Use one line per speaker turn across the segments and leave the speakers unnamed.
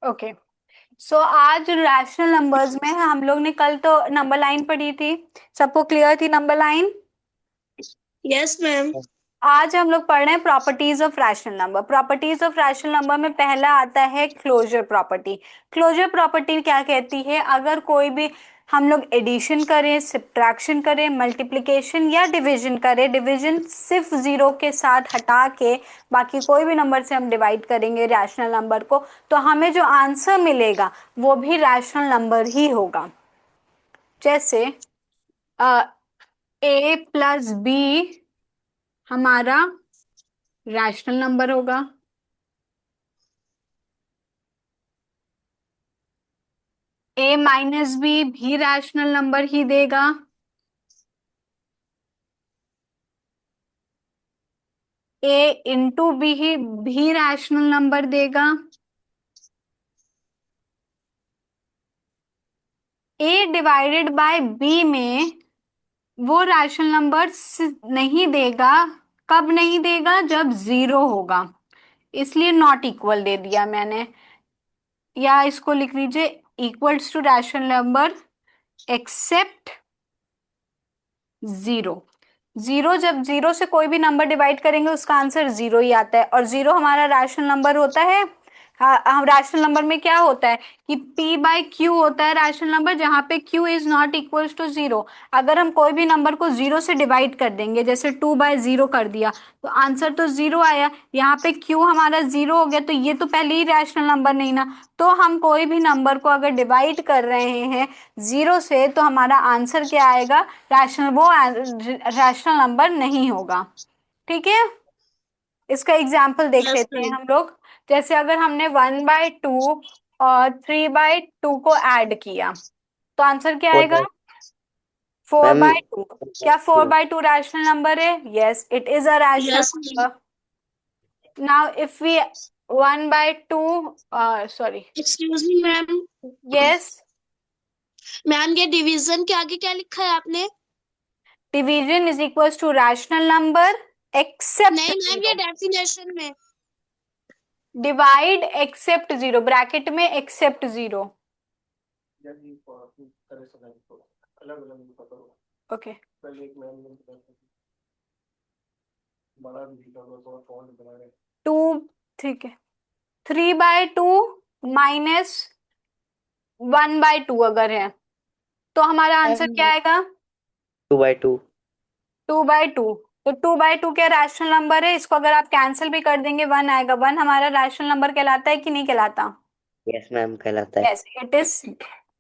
Okay. सो आज rational numbers में हम लोग ने कल तो नंबर लाइन पढ़ी थी। सबको क्लियर थी नंबर लाइन?
Yes ma'am.
आज हम लोग पढ़ रहे हैं properties of rational number. Properties of rational number में पहला आता है क्लोजर प्रॉपर्टी। क्लोजर प्रॉपर्टी क्या कहती है? अगर कोई भी हम लोग एडिशन करें, सब्ट्रैक्शन करें, मल्टीप्लिकेशन या डिवीजन करें, डिवीजन सिर्फ जीरो के साथ हटा के बाकी कोई भी नंबर से हम डिवाइड करेंगे रैशनल नंबर को, तो हमें जो आंसर मिलेगा वो भी रैशनल नंबर ही होगा। जैसे ए प्लस बी हमारा रैशनल नंबर होगा। ए माइनस बी भी रैशनल नंबर ही देगा। ए इंटू बी ही भी रैशनल नंबर देगा। ए डिवाइडेड बाय बी में वो रैशनल नंबर नहीं देगा। कब नहीं देगा? जब जीरो होगा। इसलिए नॉट इक्वल दे दिया मैंने, या इसको लिख लीजिए equals to rational number except zero. Zero, जब जीरो से कोई भी नंबर डिवाइड करेंगे उसका आंसर जीरो ही आता है, और जीरो हमारा रैशनल नंबर होता है। हाँ, हम रैशनल नंबर में क्या होता है कि p बाय क्यू होता है रैशनल नंबर, जहां पे q is not equals to zero. अगर हम कोई भी नंबर को जीरो से डिवाइड कर देंगे, जैसे 2/0 कर दिया, तो आंसर तो जीरो आया। यहाँ पे q हमारा जीरो हो गया, तो ये तो पहले ही रैशनल नंबर नहीं ना। तो हम कोई भी नंबर को अगर डिवाइड कर रहे हैं जीरो से, तो हमारा आंसर क्या आएगा? रैशनल नंबर नहीं होगा। ठीक है। इसका एग्जाम्पल देख
यस
लेते हैं
मैम।
हम लोग। जैसे अगर हमने 1/2 और 3/2 को ऐड किया, तो आंसर क्या
फोर
आएगा?
बाय
4/2। क्या four
ma'am.
By two rational number है? Yes, it is a rational
yes ma'am.
Number. Now if we 1/2, sorry,
excuse me ma'am.
Yes,
ma'am ये डिवीजन के आगे क्या लिखा है आपने?
Division is equals to rational number except
नहीं ma'am, ये
जीरो।
डेफिनेशन में।
डिवाइड एक्सेप्ट जीरो, ब्रैकेट में एक्सेप्ट जीरो। ओके। टू, ठीक है। 3/2 माइनस 1/2 अगर है, तो हमारा आंसर क्या आएगा?
2/2।
2/2। तो 2/2 क्या रैशनल नंबर है? इसको अगर आप कैंसिल भी कर देंगे, वन आएगा। वन हमारा रैशनल नंबर कहलाता है कि नहीं कहलाता?
यस मैम कहलाता है।
Yes, it is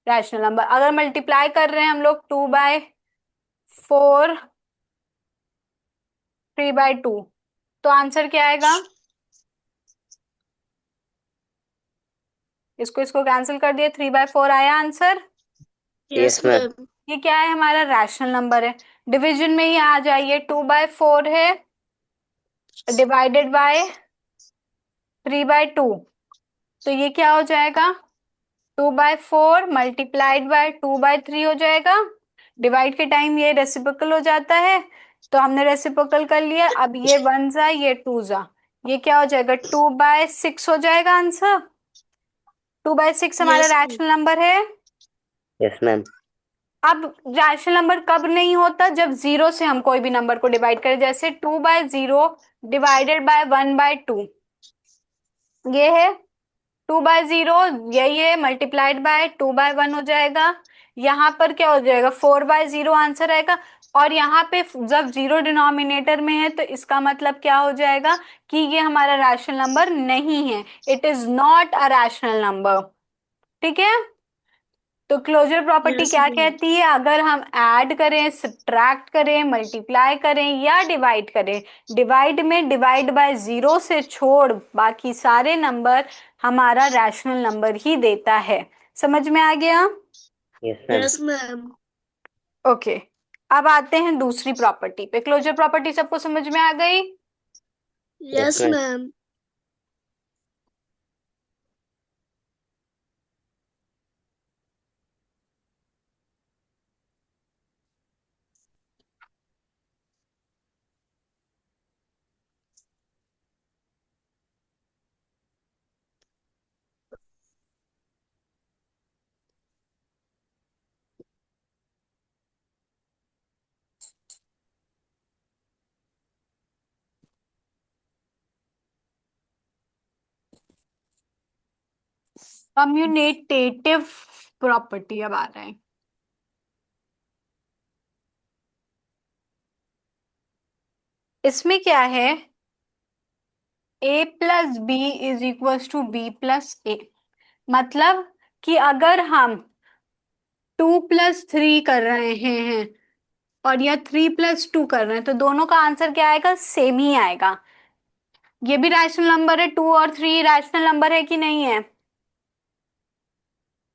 rational number. अगर मल्टीप्लाई कर रहे हैं हम लोग 2/4 3/2, तो आंसर क्या आएगा? इसको इसको कैंसिल कर दिए, 3/4 आया आंसर।
Yes yes ma'am.
ये क्या है? हमारा रैशनल नंबर है। डिवीजन में ही आ जाइए, 2/4 है डिवाइडेड बाय 3/2, तो ये क्या हो जाएगा? 2/4 मल्टीप्लाइड बाय 2/3 हो जाएगा। डिवाइड के टाइम ये रेसिप्रोकल हो जाता है, तो हमने रेसिप्रोकल कर लिया। अब ये वन जा, ये टू जा, ये क्या हो जाएगा? 2/6 हो जाएगा आंसर। 2/6 हमारा
यस मैम।
रैशनल नंबर है।
Yes ma'am.
अब रैशनल नंबर कब नहीं होता? जब जीरो से हम कोई भी नंबर को डिवाइड करें, जैसे 2/0 डिवाइडेड बाय 1/2, ये है 2/0, यही है, मल्टीप्लाइड बाय 2/1 हो जाएगा। यहाँ पर क्या हो जाएगा? 4/0 आंसर आएगा। और यहाँ पे जब जीरो डिनोमिनेटर में है, तो इसका मतलब क्या हो जाएगा कि ये हमारा रैशनल नंबर नहीं है। It is not a rational number. ठीक है। तो क्लोजर प्रॉपर्टी
यस
क्या
मैम।
कहती है? अगर हम ऐड करें, सब्ट्रैक्ट करें, मल्टीप्लाई करें या डिवाइड करें, डिवाइड में डिवाइड बाय जीरो से छोड़ बाकी सारे नंबर हमारा रैशनल नंबर ही देता है। समझ में आ गया?
Yes ma'am.
Yes.
Yes ma'am.
Okay. अब आते हैं दूसरी प्रॉपर्टी पे। क्लोजर प्रॉपर्टी सबको समझ में आ गई?
Yes ma'am.
कम्यूटेटिव प्रॉपर्टी अब आ रहा है। इसमें क्या है, a+b = b+a। मतलब कि अगर हम 2+3 कर रहे हैं और या 3+2 कर रहे हैं तो दोनों का आंसर क्या आएगा, सेम ही आएगा। ये भी रैशनल नंबर है, 2 और 3 रैशनल नंबर है कि नहीं है?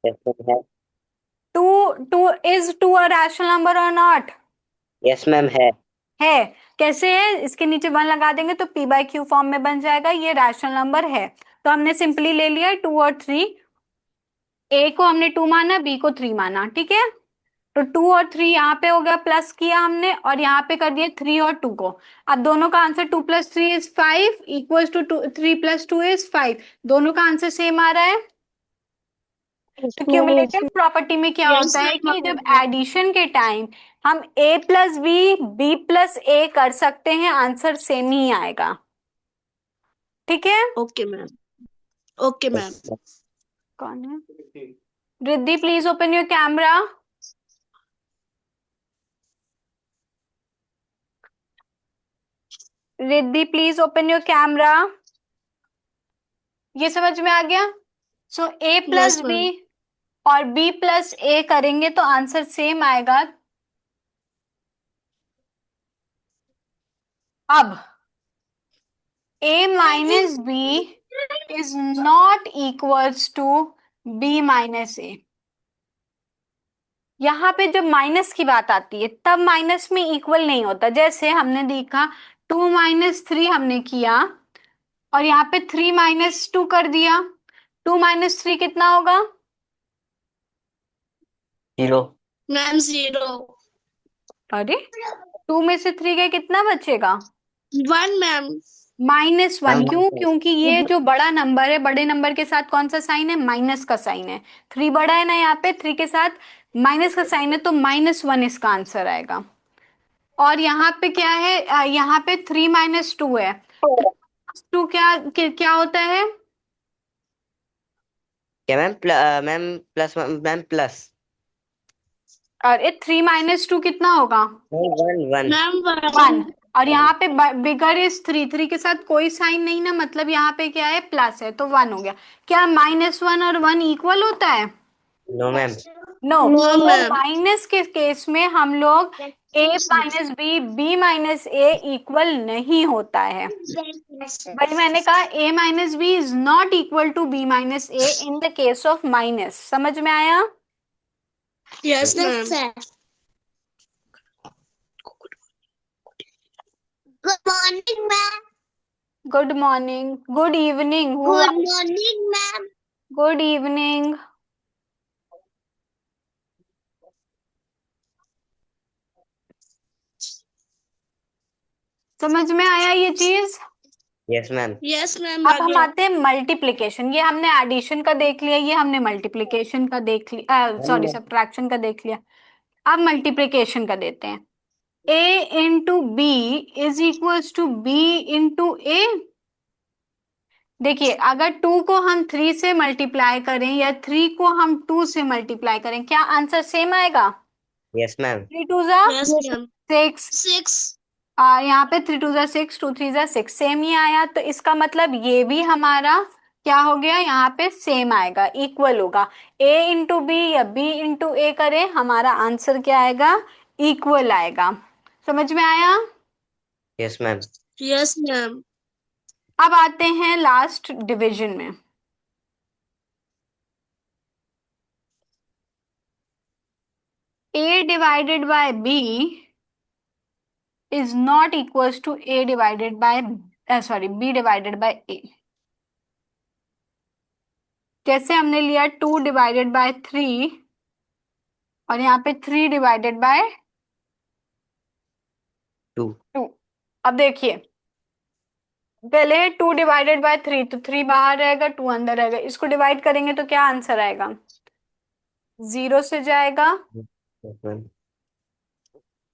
यस मैम है।
Two two is two a rational number और नॉट?
यस मैम है।
है। कैसे है, इसके नीचे 1 लगा देंगे तो p/q फॉर्म में बन जाएगा, ये रैशनल नंबर है। तो हमने सिंपली ले लिया 2 और 3। ए को हमने 2 माना, बी को 3 माना, ठीक है। तो 2 और 3 यहाँ पे हो गया, प्लस किया हमने और यहाँ पे कर दिया 3 और 2 को। अब दोनों का आंसर 2+3 = 5 इक्वल्स टू 3+2 = 5। दोनों का आंसर सेम आ रहा है। तो क्यूमुलेटिव प्रॉपर्टी में क्या
यस
होता है कि जब
मैम।
एडिशन के टाइम हम a+b b+a कर सकते हैं, आंसर सेम ही आएगा। ठीक है।
Okay ma'am. Okay ma'am.
कौन है? Riddhi, please open your camera. Riddhi, please open your camera. ये समझ में आ गया? So a plus
yes
B
ma'am.
और b+a करेंगे तो आंसर सेम आएगा। अब a-b = b-a। यहाँ पे जब माइनस की बात आती है तब माइनस में इक्वल नहीं होता। जैसे हमने देखा 2 - 3 हमने किया और यहाँ पे 3 - 2 कर दिया। 2 - 3 कितना होगा?
0।
मैम 0।
अरे, 2 में से 3 गए, कितना बचेगा?
1 मैम।
-1।
मैम
क्यों? क्योंकि ये जो बड़ा नंबर है, बड़े नंबर के साथ कौन सा साइन है, माइनस का साइन है। 3 बड़ा है ना, यहाँ पे 3 के साथ माइनस का साइन है तो -1 इसका आंसर आएगा। और यहाँ पे क्या है, यहाँ पे 3 - 2 है। 2 क्या होता है?
क्या ma'am? Ma'am plus ma'am plus.
और ये 3 - 2 कितना होगा?
नहीं, 1 1।
मैम
1।
1।
और यहाँ पे बिगर इज 3 के साथ कोई साइन नहीं ना, मतलब यहाँ पे क्या है, प्लस है तो 1 हो गया। क्या -1 और 1 इक्वल होता है?
No ma'am.
नो।
नो
तो
मैम।
माइनस के केस में हम लोग a - b इक्वल नहीं होता है। भाई मैंने कहा a - b ≠ b - a in the case of minus. समझ में आया?
Yes ma'am. Good morning ma'am.
Good morning, good evening,
good morning ma'am.
Good evening. समझ में आया ये चीज?
Yes ma'am.
यस मैम आ
अब हम
गया।
आते हैं मल्टीप्लिकेशन। ये हमने एडिशन का देख लिया, ये हमने मल्टीप्लिकेशन का देख लिया, सॉरी
मैम
सब्ट्रैक्शन का देख लिया। अब मल्टीप्लिकेशन का देते हैं। a × b = b × a। देखिए, अगर 2 को हम 3 से मल्टीप्लाई करें या 3 को हम 2 से मल्टीप्लाई करें, क्या आंसर सेम आएगा?
Yes ma'am.
3 × 2 =
yes ma'am.
6।
6।
यहाँ पे 3 × 2 = 6, 2 × 3 = 6, सेम ही आया। तो इसका मतलब ये भी हमारा क्या हो गया, यहाँ पे सेम आएगा, इक्वल होगा। a × b या b × a करें, हमारा आंसर क्या आएगा, इक्वल आएगा। समझ में आया?
Yes ma'am.
Yes ma'am.
अब आते हैं लास्ट डिवीजन में। a/b is not equals to a divided by sorry b/a। जैसे हमने लिया 2/3 और यहाँ पे 3/2।
2।
अब देखिए, पहले 2/3 तो 3 बाहर रहेगा, 2 अंदर रहेगा, इसको डिवाइड करेंगे तो क्या आंसर आएगा, 0 से जाएगा।
Yes ma'am.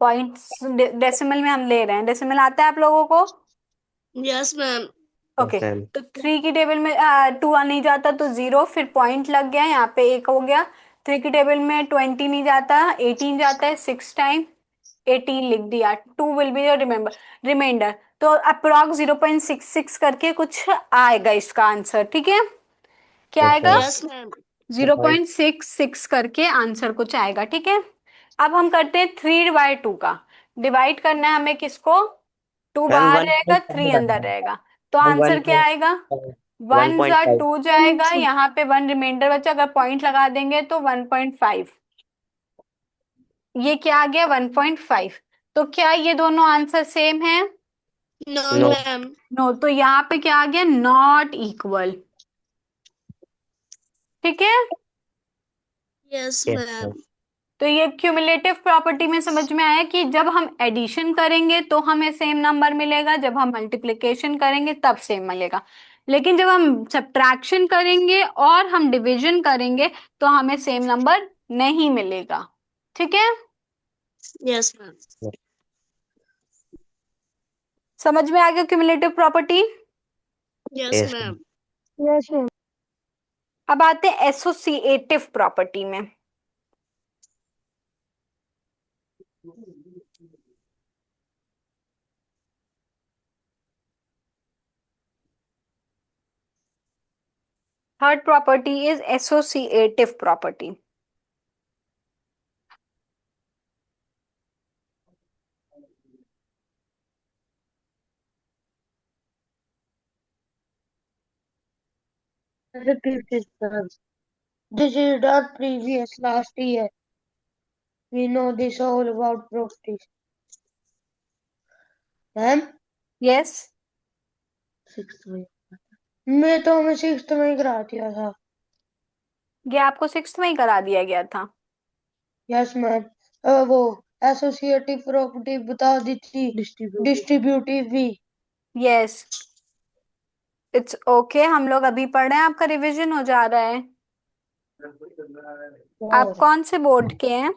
पॉइंट्स डेसिमल में हम ले रहे हैं, डेसिमल आता है आप लोगों को?
Yes ma'am.
Okay,
Yes, ma'am.
तो 3 की टेबल में 2 आ नहीं जाता तो 0, फिर पॉइंट लग गया, यहाँ पे 1 हो गया। 3 की टेबल में 20 नहीं जाता, 18 जाता है, 6 टाइम 18 लिख दिया। 2 विल बी योर रिमाइंडर। तो अप्रोक्स 0.66 करके कुछ आएगा इसका आंसर, ठीक है। क्या
Yes,
आएगा?
ma'am.
Yes ma'am.
0.66 करके आंसर कुछ आएगा, ठीक है। अब हम करते हैं 3/2 का। डिवाइड करना है हमें किसको? 2
मैम
बाहर
वन
रहेगा,
पॉइंट
3
फाइव
अंदर रहेगा। तो
मैम वन
आंसर क्या
पॉइंट
आएगा?
वन
वन
पॉइंट
जा
फाइव
2 जाएगा, यहाँ पे 1 रिमाइंडर बचा, अगर पॉइंट लगा देंगे तो 1.5। ये क्या आ गया? 1.5। तो क्या ये दोनों आंसर सेम है?
No
no.
मैम।
नो, तो यहाँ पे क्या आ गया? नॉट इक्वल, ठीक है।
Yes
yes
ma'am.
मैम।
तो ये क्यूमुलेटिव प्रॉपर्टी में समझ में आया कि जब हम एडिशन करेंगे तो हमें सेम नंबर मिलेगा, जब हम मल्टीप्लिकेशन करेंगे तब सेम मिलेगा। लेकिन जब हम सब्ट्रैक्शन करेंगे और हम डिवीजन करेंगे तो हमें सेम नंबर नहीं मिलेगा, ठीक है।
Yes ma'am.
समझ में आ गया cumulative property?
Yes
yes ma'am.
Ma'am.
Yes ma'am. अब आते हैं एसोसिएटिव प्रॉपर्टी में। Third property is associative property.
Repeat this once. This is not previous last year. We know this all about properties. Ma'am
yes.
Sixth में मैं तो हमें sixth में ही करा दिया था।
ये आपको 6th में ही करा दिया गया था।
Yes ma'am. वो एसोसिएटिव प्रॉपर्टी बता दी थी, डिस्ट्रीब्यूटिव भी।
Yes, it's okay. हम लोग अभी पढ़ रहे हैं, आपका रिवीजन हो जा रहा है। आप कौन से बोर्ड के हैं?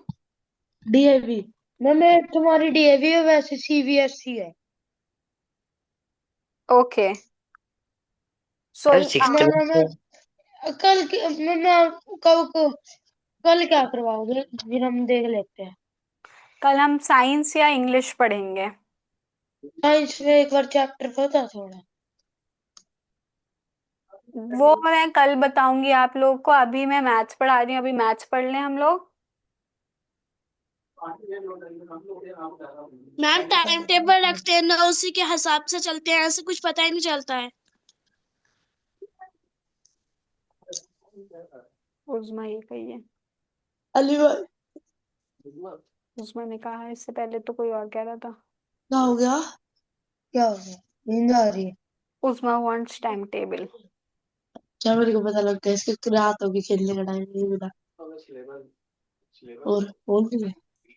डीएवी। मैं तुम्हारी डीएवी है, वैसे सीबीएसई है।
ओके, सो
मैम सिक्स्थ में
मैं कल कब कल क्या करवाओगे, फिर हम देख लेते हैं।
कल हम साइंस या इंग्लिश पढ़ेंगे।
साइंस में एक बार चैप्टर पता थोड़ा।
वो मैं कल बताऊंगी आप लोगों को, अभी मैं मैथ्स पढ़ा रही हूँ, अभी मैथ्स पढ़ लें हम लोग।
मैम टाइम टेबल रखते हैं ना, उसी के हिसाब से चलते हैं, ऐसे कुछ पता ही नहीं चलता है।
उजमा ये कही है,
अली भाई
उजमा ने कहा है, इससे पहले तो कोई और कह रहा था।
क्या हो गया? क्या हो गया? नींद आ रही है।
Uzma wants time table.
क्या मेरे को पता लग गया, इसके रात होगी, खेलने का टाइम नहीं मिला। और फोन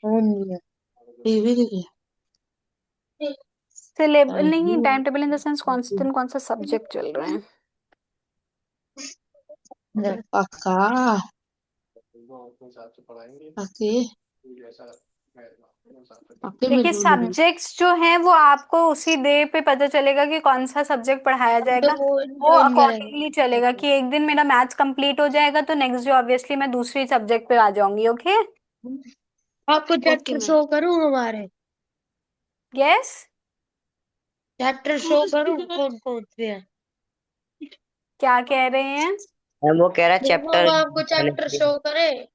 नहीं है, टीवी नहीं
सिलेबस नहीं, time table in the sense कौन से दिन कौन सा सब्जेक्ट चल रहे हैं।
है। पक्का पक्के पक्के में
देखिए,
झूठ बोल।
सब्जेक्ट्स जो हैं वो आपको उसी डे पे पता चलेगा कि कौन सा सब्जेक्ट पढ़ाया
तो
जाएगा।
वो
वो
ज्वाइन
अकॉर्डिंगली चलेगा
करेंगे।
कि एक दिन मेरा मैथ्स कंप्लीट हो जाएगा तो नेक्स्ट डे ऑब्वियसली मैं दूसरी सब्जेक्ट पे आ जाऊंगी। ओके।
आपको
ओके
चैप्टर
मैम।
शो करूँ हमारे?
यस।
चैप्टर शो करूँ कौन कौन से हैं?
क्या कह रहे हैं?
मैम वो कह रहा है
वो
चैप्टर
आपको चैप्टर शो करे?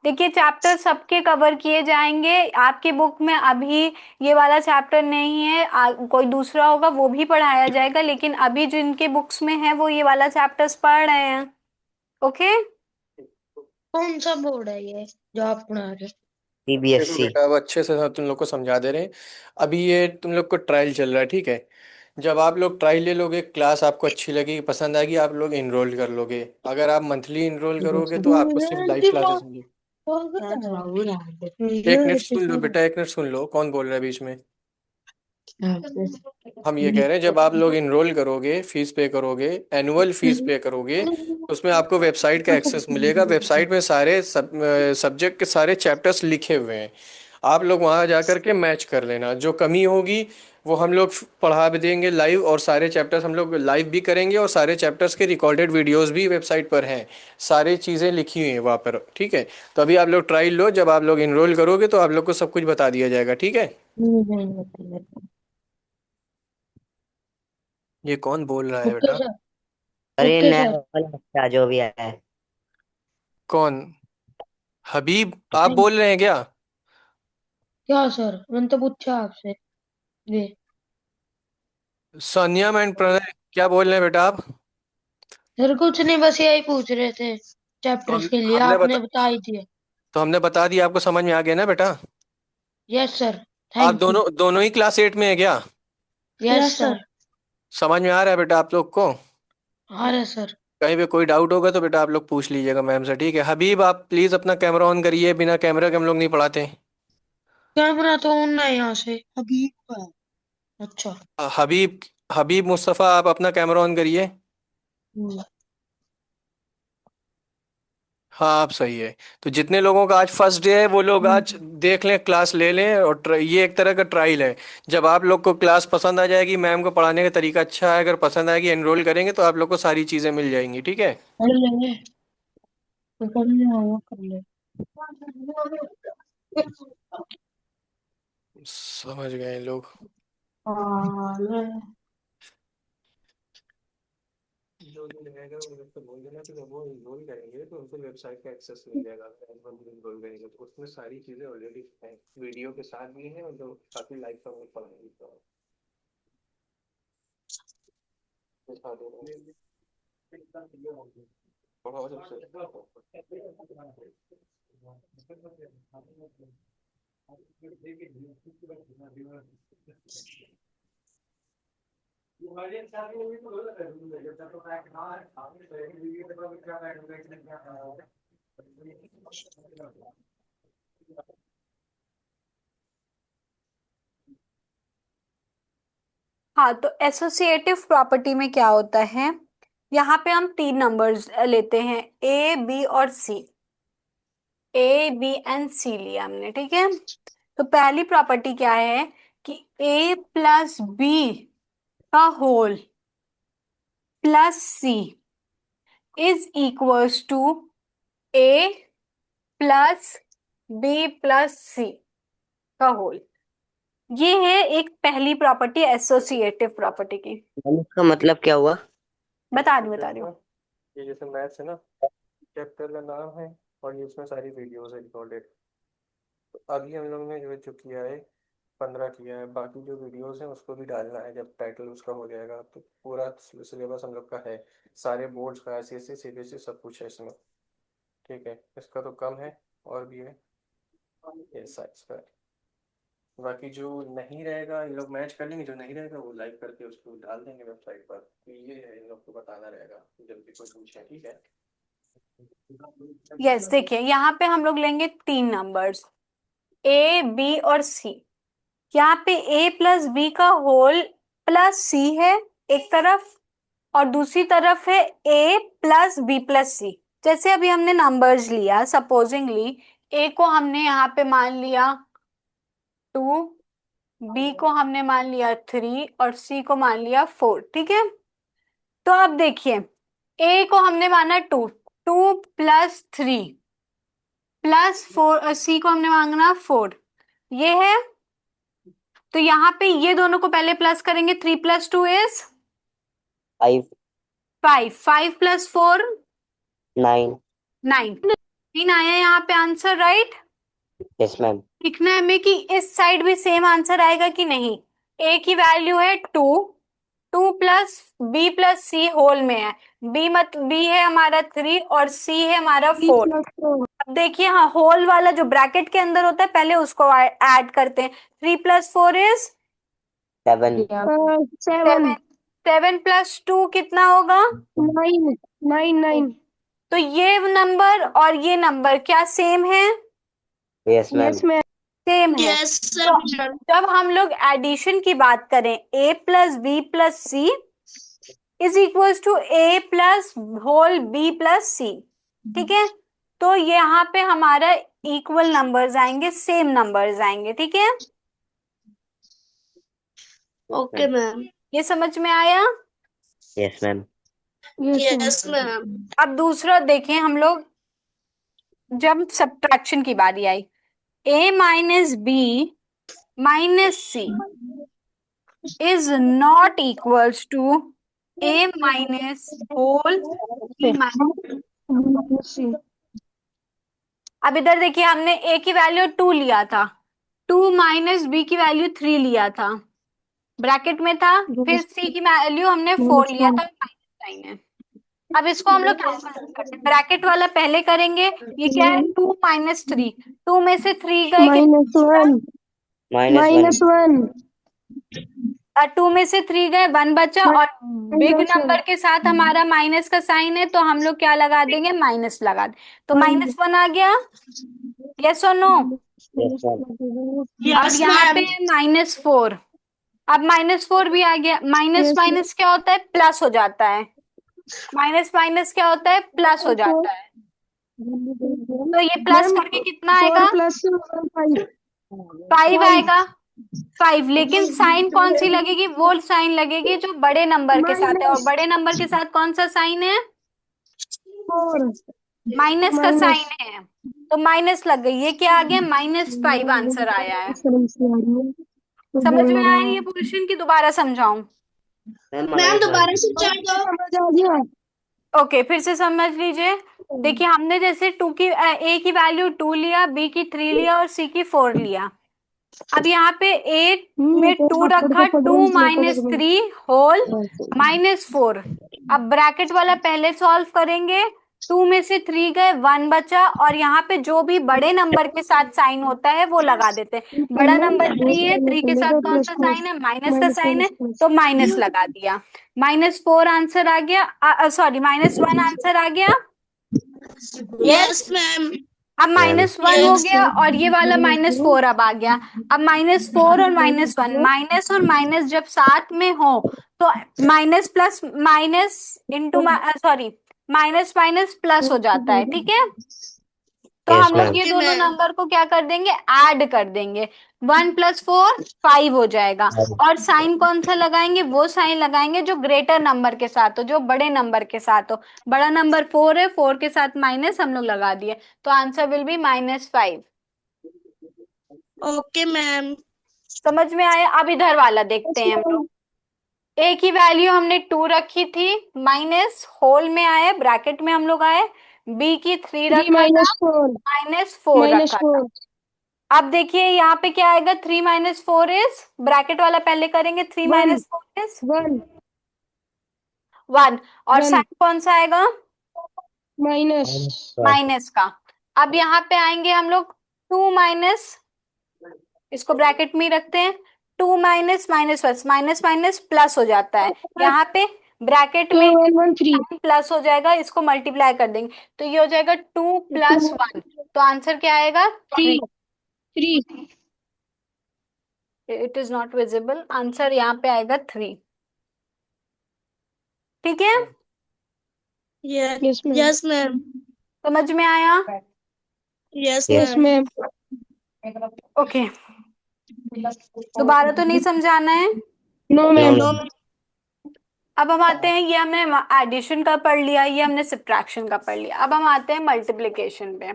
देखिए, चैप्टर सबके कवर किए जाएंगे आपकी बुक में। अभी ये वाला चैप्टर नहीं है, कोई दूसरा होगा वो भी पढ़ाया जाएगा, लेकिन अभी जिनके बुक्स में है वो ये वाला चैप्टर्स पढ़ रहे हैं। ओके।
कौन सा बोर्ड है ये जो आप पढ़ा रहे
देखो
सीबीएसई।
बेटा, अब अच्छे से तुम लोग को समझा दे रहे हैं। अभी ये तुम लोग को ट्रायल चल रहा है, ठीक है। जब आप लोग ट्रायल ले लोगे, क्लास आपको अच्छी लगेगी, पसंद आएगी, आप लोग इनरोल कर लोगे। अगर आप मंथली इनरोल करोगे तो आपको सिर्फ लाइव क्लासेस मिलेगी। एक मिनट सुन लो बेटा, एक मिनट सुन लो, कौन बोल रहा है बीच में। हम ये कह रहे हैं, जब आप लोग इनरोल करोगे, फीस पे करोगे, एनुअल फीस पे करोगे, तो उसमें आपको वेबसाइट का एक्सेस मिलेगा। वेबसाइट में सारे सब्जेक्ट के सारे चैप्टर्स लिखे हुए हैं। आप लोग वहाँ जा करके मैच कर लेना, जो कमी होगी वो हम लोग पढ़ा भी देंगे लाइव, और सारे चैप्टर्स हम लोग लाइव भी करेंगे, और सारे चैप्टर्स के रिकॉर्डेड वीडियोस भी वेबसाइट पर हैं, सारी चीज़ें लिखी हुई हैं वहाँ पर, ठीक है। तो अभी आप लोग ट्रायल लो, जब आप लोग इनरोल करोगे तो आप लोग को सब कुछ बता दिया जाएगा, ठीक है। ये कौन बोल रहा है
ओके
बेटा?
सर।
अरे
ओके
नया
सर।
वाला बच्चा जो भी है।
कौन? हबीब आप
नहीं,
बोल रहे हैं क्या?
क्या सर, मैंने तो पूछा आपसे। वे
सानिया एंड प्रणय, क्या बोल रहे हैं बेटा आप?
सर कुछ नहीं, बस यही पूछ रहे थे
तो
चैप्टर्स के लिए,
हमने
आपने बता ही दिया।
हमने बता दिया, आपको समझ में आ गया ना बेटा?
Yes sir.
आप
थैंक यू।
दोनों दोनों ही क्लास 8 में है क्या?
Yes sir.
समझ में आ रहा है बेटा आप लोग को?
आ रहा सर।
कहीं पे कोई डाउट होगा तो बेटा आप लोग पूछ लीजिएगा मैम से, ठीक है। हबीब आप प्लीज अपना कैमरा ऑन करिए, बिना कैमरा के हम लोग नहीं पढ़ाते।
कैमरा तो ऑन है यहाँ से अभी है। अच्छा।
हबीब हबीब मुस्तफ़ा आप अपना कैमरा ऑन करिए।
हम्म।
हाँ आप सही है। तो जितने लोगों का आज फर्स्ट डे है वो लोग आज देख लें, क्लास ले लें, और ये एक तरह का ट्रायल है। जब आप लोग को क्लास पसंद आ जाएगी, मैम को पढ़ाने का तरीका अच्छा है, अगर पसंद आएगी, एनरोल करेंगे तो आप लोग को सारी चीज़ें मिल जाएंगी, ठीक है।
कर लेंगे। तो कर ले, कर ले।
समझ गए लोग?
हाँ।
जो भी रहेगा वो लोग को बोल देना कि जब वो इनरोल करेंगे तो उनको वेबसाइट का एक्सेस मिल जाएगा, अगर इनरोल करेंगे तो उसमें सारी चीज़ें ऑलरेडी हैं, वीडियो के साथ भी हैं, और जो काफ़ी लाइक का वो पढ़ाएंगे तो दिखा दे रहे हैं। पढ़ाओ सबसे।
हाँ, तो एसोसिएटिव प्रॉपर्टी में क्या होता है, यहाँ पे हम तीन नंबर्स लेते हैं, ए बी और सी। ए बी एंड सी लिया हमने, ठीक है। तो पहली प्रॉपर्टी क्या है कि ए प्लस बी का whole plus C is equals to A plus B plus C का होल। ये है एक पहली प्रॉपर्टी एसोसिएटिव प्रॉपर्टी की।
इसका मतलब क्या हुआ?
बता रही हूँ।
ये जैसे मैथ्स है ना, चैप्टर का नाम है, और ये उसमें सारी वीडियोस है रिकॉर्डेड। तो अभी हम लोग ने जो किया है 15 किया है, बाकी जो वीडियोस हैं उसको भी डालना है, जब टाइटल उसका हो जाएगा तो पूरा सिलेबस हम लोग का है, सारे बोर्ड्स का, ICSE CBSE सब कुछ है इसमें, ठीक है। इसका तो कम है, और भी है ये साइंस का। बाकी जो नहीं रहेगा इन लोग मैच कर लेंगे, जो नहीं रहेगा वो लाइव करके उसको डाल देंगे वेबसाइट पर। तो ये है, इन लोग को बताना रहेगा जब भी कोई पूछे, ठीक है।
यस, देखिए यहाँ पे हम लोग लेंगे तीन नंबर्स, ए बी और सी। यहाँ पे ए प्लस बी का होल प्लस सी है एक तरफ, और दूसरी तरफ है ए प्लस बी प्लस सी। जैसे अभी हमने नंबर्स लिया, सपोजिंगली ए को हमने यहाँ पे मान लिया 2, बी को हमने मान लिया 3 और सी को मान लिया 4, ठीक है। तो अब देखिए, ए को हमने माना 2, 2 प्लस 3 प्लस 4, सी को हमने मांगना 4, ये है। तो यहाँ पे ये दोनों को पहले प्लस करेंगे, 3 प्लस 2 इज
5,
5, 5 प्लस 4
9।
9, 9 आया यहाँ पे आंसर, राइट।
Yes ma'am.
लिखना है हमें कि इस साइड भी सेम आंसर आएगा कि नहीं। ए की वैल्यू है 2, 2 प्लस बी प्लस सी होल में है, बी है हमारा 3 और सी है हमारा 4। अब देखिए, हाँ, होल वाला जो ब्रैकेट के अंदर होता है पहले उसको ऐड करते हैं। 3 प्लस 4 इज
7।
7, 7 प्लस 2 कितना होगा?
9, 9, 9।
तो ये नंबर और ये नंबर क्या सेम है?
Yes ma'am.
सेम है।
Yes sir.
तो जब हम लोग एडिशन की बात करें, a plus B plus C is equals to A plus whole B plus C, ठीक है। तो यहाँ पे हमारा इक्वल नंबर्स आएंगे, सेम नंबर्स आएंगे, ठीक है।
Okay ma'am.
ये समझ में आया।
Yes ma'am.
Yes ma'am.
अब दूसरा देखें हम लोग, जब सब्ट्रैक्शन की बारी आई, a minus B minus C is not equals to a minus whole b minus. अब इधर देखिए, हमने a की वैल्यू 2 लिया था, 2 माइनस b की वैल्यू 3 लिया था, ब्रैकेट में था, फिर c की वैल्यू हमने 4 लिया था, माइनस साइन है। अब इसको हम लोग कैंसिल करते हैं, ब्रैकेट वाला पहले करेंगे। ये क्या है, 2 माइनस 3, 2 में से 3 गए,
-1
-1
2 में से 3 गए, 1 बचा, और बिग
-1
नंबर के साथ हमारा माइनस का साइन है, तो हम लोग क्या लगा देंगे, माइनस लगा दे, तो -1 आ गया। यस और नो।
Yes ma'am.
अब
यस
यहाँ पे
मैम।
-4, अब -4 भी आ गया, माइनस माइनस क्या होता है, प्लस हो जाता है, माइनस माइनस क्या होता है, प्लस हो जाता है, तो ये प्लस करके कितना आएगा,
4 +
5 आएगा, 5। लेकिन साइन कौन सी लगेगी, वो साइन लगेगी जो बड़े नंबर के साथ है, और बड़े नंबर के साथ कौन सा साइन है,
4
माइनस का साइन है, तो माइनस लग गई, ये क्या आ गया, -5 आंसर आया है। समझ में आया ये पोर्शन की दोबारा समझाऊं।
मैम दोबारा से चार दो।
समझ आ गया।
ओके, फिर से समझ लीजिए। देखिए, हमने जैसे ए की वैल्यू 2 लिया, बी की 3 लिया और सी की 4 लिया। अब यहाँ पे ए में 2 रखा, 2 माइनस 3 होल -4। अब ब्रैकेट वाला पहले सॉल्व करेंगे, 2 में से 3 गए, 1 बचा, और यहाँ पे जो भी बड़े नंबर के साथ साइन होता है वो लगा देते हैं। बड़ा नंबर 3 है, 3 के साथ कौन सा साइन है, माइनस का साइन है, तो माइनस लगा दिया, -4 आंसर आ गया, सॉरी -1 आंसर आ गया।
Yes ma'am.
अब
मैम
-1 हो गया, और ये वाला -4 अब आ गया। अब -4 और -1, माइनस और माइनस जब साथ में हो, तो minus plus minus into, sorry, minus minus plus हो जाता है, ठीक है। तो
यस
हम लोग
मैम।
ये
ओके
दोनों
मैम।
नंबर को क्या कर देंगे, ऐड कर देंगे, 1 + 4 5 हो जाएगा। और साइन कौन सा लगाएंगे, वो साइन लगाएंगे जो ग्रेटर नंबर के साथ हो, जो बड़े नंबर के साथ हो। बड़ा नंबर 4 है, 4 के साथ माइनस हम लोग लगा दिए, तो answer will be -5।
Okay ma'am.
समझ में आया। अब इधर वाला देखते हैं हम लोग। ए की वैल्यू हमने 2 रखी थी, माइनस होल में आए, ब्रैकेट में हम लोग आए, बी की 3
3
रखा था,
-4
-4 रखा था। अब देखिए यहाँ पे क्या आएगा, 3 - 4 इज, ब्रैकेट वाला पहले करेंगे, 3 - 4 इज
1
1, और
1
साइन कौन सा आएगा,
माइनस
माइनस का। अब यहाँ पे आएंगे हम लोग, 2 माइनस, इसको ब्रैकेट में ही रखते हैं, 2 minus minus minus minus plus हो जाता है, यहाँ पे ब्रैकेट
2
में
1 1 3
प्लस हो जाएगा, इसको मल्टीप्लाई कर देंगे, तो ये हो जाएगा 2 + 1, तो आंसर क्या आएगा, 3।
3
it is not visible, answer यहाँ पे आएगा 3, ठीक है।
Yes yes ma'am.
समझ में आया।
Yes
yes
ma'am.
ओके, दोबारा तो नहीं समझाना है।
No
no
ma'am
ma'am.
अब हम आते हैं, ये हमने एडिशन का पढ़ लिया, ये हमने सब्ट्रैक्शन का पढ़ लिया, अब हम आते हैं मल्टीप्लिकेशन पे।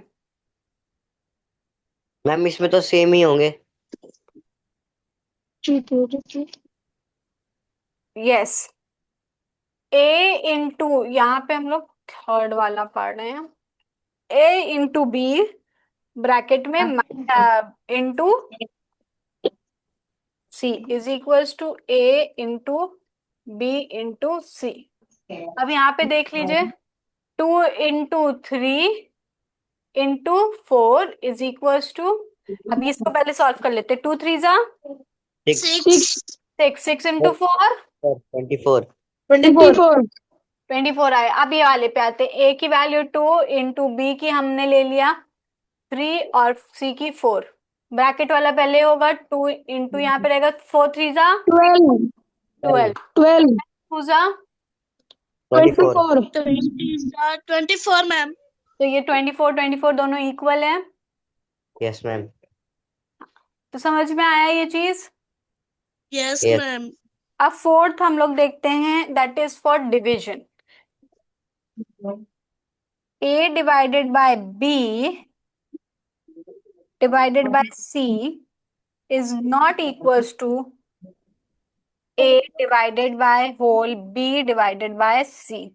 मैम इसमें तो सेम ही होंगे।
यस, ए इंटू, यहाँ पे हम लोग थर्ड वाला पढ़ रहे हैं, ए इंटू बी ब्रैकेट में into C is equals to A into B into C. अब यहाँ पे देख लीजिए, 2 × 3 × 4 इज इक्वल्स टू, अब इसको पहले सॉल्व कर लेते, 2 3 जा
6
6, 6 × 4
24
24
24 आए। अब ये वाले पे आते, ए की वैल्यू 2 इंटू बी की हमने ले लिया 3 और सी की 4, ब्रैकेट वाला पहले होगा, 2 इंटू यहाँ पे रहेगा 4 3 जा
12
12,
12
2 जा,
24
24 मैम।
तो ये 24 24 दोनों इक्वल है,
यस मैम।
तो समझ में आया ये चीज।
Yes
yes.
मैम।
अब फोर्थ हम लोग देखते हैं, that is for division. A divided by B divided by C is not equals to A divided by whole B divided by C।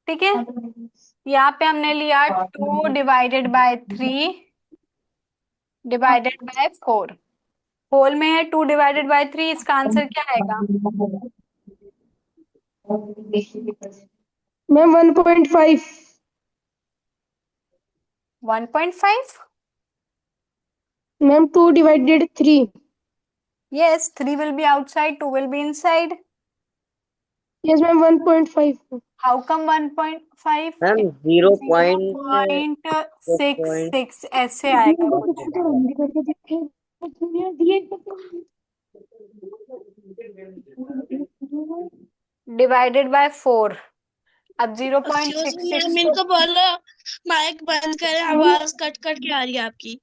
ठीक है, यहाँ पे हमने लिया 2/3 डिवाइडेड बाय 4। होल में है 2/3, इसका आंसर क्या आएगा?
Ma'am 1.5।
1.5।
Ma'am 2/3।
Yes, 3 will be outside, 2 will be inside.
Yes ma'am 1.5।
How come 1.5?
Ma'am
0.66 ऐसे आएगा कुछ। Divided by 4। अब
एक्सक्यूज मी मैम,
0.66 को
इनको बोलो माइक बंद करें, आवाज कट कट के आ रही है आपकी।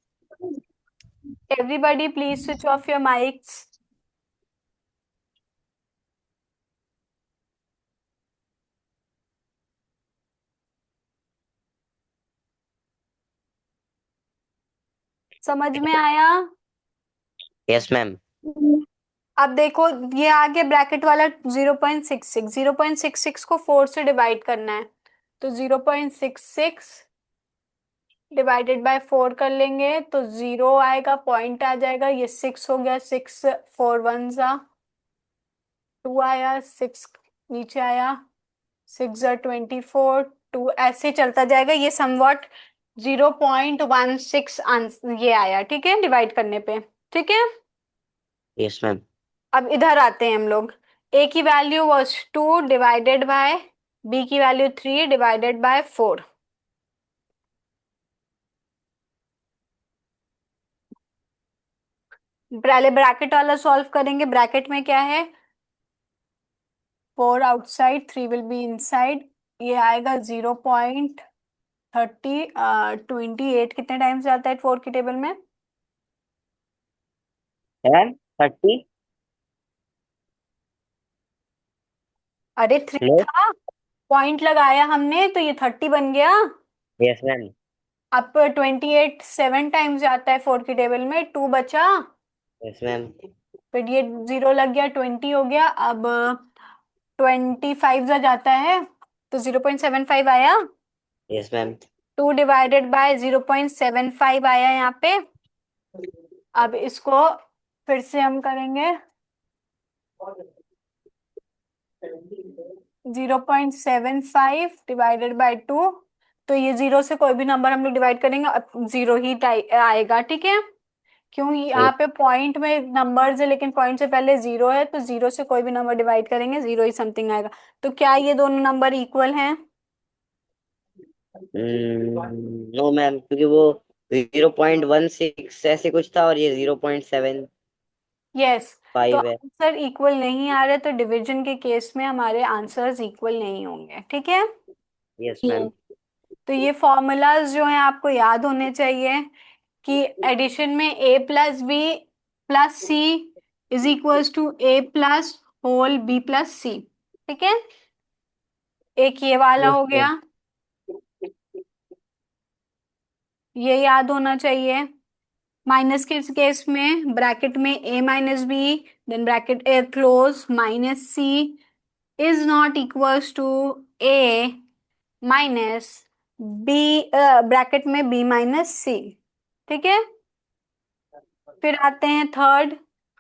everybody please switch off your mics. समझ में आया?
Yes ma'am.
अब देखो, ये आगे ब्रैकेट वाला 0.66 को 4 से डिवाइड करना है, तो 0.66 डिवाइडेड बाय 4 कर लेंगे तो 0 आएगा, पॉइंट आ जाएगा, ये 6 हो गया, 6 4 1 जा 2 आया, 6 नीचे आया, 6 जा 24, 2 ऐसे चलता जाएगा। ये समवॉट 0.16 आंसर ये आया, ठीक है, डिवाइड करने पे। ठीक है,
यस मैम।
अब इधर आते हैं हम लोग। A की value was 2 divided by B की वैल्यू 3 डिवाइडेड बाय 4। पहले ब्रैकेट वाला सॉल्व करेंगे। ब्रैकेट में क्या है? 4 आउटसाइड, 3 विल बी इनसाइड। ये आएगा 0.28 कितने टाइम्स आता है 4 की टेबल में?
मैम 30।
अरे 3
नो।
था, पॉइंट लगाया हमने तो ये 30 बन गया।
Yes ma'am.
अब 28 7 टाइम्स जाता है 4 की टेबल में, 2 बचा,
यस मैम।
फिर ये 0 लग गया, 20 हो गया। अब 25 जा जाता है तो 0.75 आया।
Yes ma'am.
2 डिवाइडेड बाय 0.75 आया यहाँ पे। अब इसको फिर से हम करेंगे 0.75 डिवाइडेड बाय 2, तो ये 0 से कोई भी नंबर हम लोग डिवाइड करेंगे, अब 0 ही आएगा। ठीक है, क्यों? यहाँ पे पॉइंट में नंबर्स है लेकिन पॉइंट से पहले 0 है, तो 0 से कोई भी नंबर डिवाइड करेंगे 0 ही समथिंग आएगा। तो क्या ये दोनों नंबर इक्वल हैं?
नो मैम, क्योंकि वो 0.16 ऐसे कुछ था और ये 0.75
यस। तो
है।
आंसर इक्वल नहीं आ रहे, तो डिवीजन के केस में हमारे आंसर्स इक्वल नहीं होंगे। ठीक है,
यस मैम।
तो ये फॉर्मूलाज जो हैं आपको याद होने चाहिए कि एडिशन में a plus B plus C is equals to a plus whole b plus C. ठीक है, एक ये वाला
यस
हो गया,
मैम।
ये याद होना चाहिए। माइनस के केस में ब्रैकेट में a minus B then bracket A close minus C is not equals to a minus B, bracket में b माइनस सी। ठीक है, फिर आते हैं third,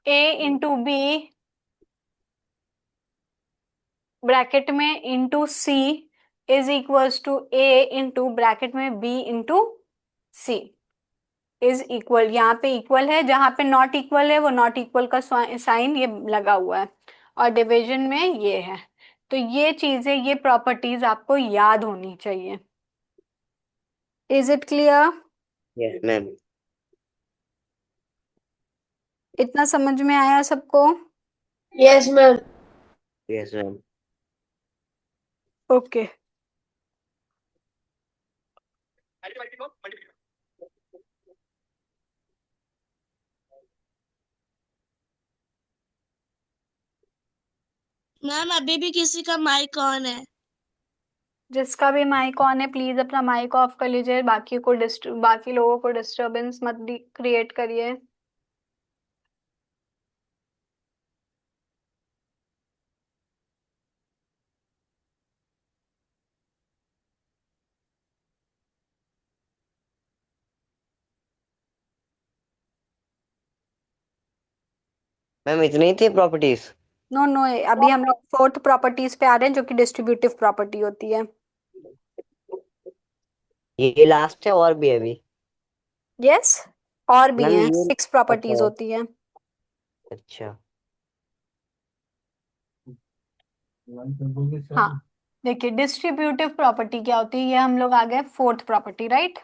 a into B bracket में into C is equals to a into bracket में b into C is equal. यहाँ पे इक्वल है, जहां पे नॉट इक्वल है वो नॉट इक्वल का साइन ये लगा हुआ है, और डिवीजन में ये है। तो ये चीजें, ये प्रॉपर्टीज आपको याद होनी चाहिए। Is it clear?
Yes ma'am.
इतना समझ में आया सबको?
Yes ma'am.
Yes ma'am.
Okay.
Ma'am अभी भी किसी का माइक ऑन है।
जिसका भी माइक ऑन है प्लीज अपना माइक ऑफ कर लीजिए, बाकी लोगों को डिस्टरबेंस मत क्रिएट करिए।
मैम इतनी ही थी प्रॉपर्टीज?
नो नो, अभी हम लोग फोर्थ प्रॉपर्टीज पे आ रहे हैं जो कि डिस्ट्रीब्यूटिव प्रॉपर्टी होती है।
ये लास्ट है और भी है अभी?
यस, और भी
मैम
हैं,
ये
6 प्रॉपर्टीज
अच्छा।
होती है।
अच्छा।
हाँ, देखिए डिस्ट्रीब्यूटिव प्रॉपर्टी क्या होती है, ये हम लोग आ गए फोर्थ प्रॉपर्टी, राइट।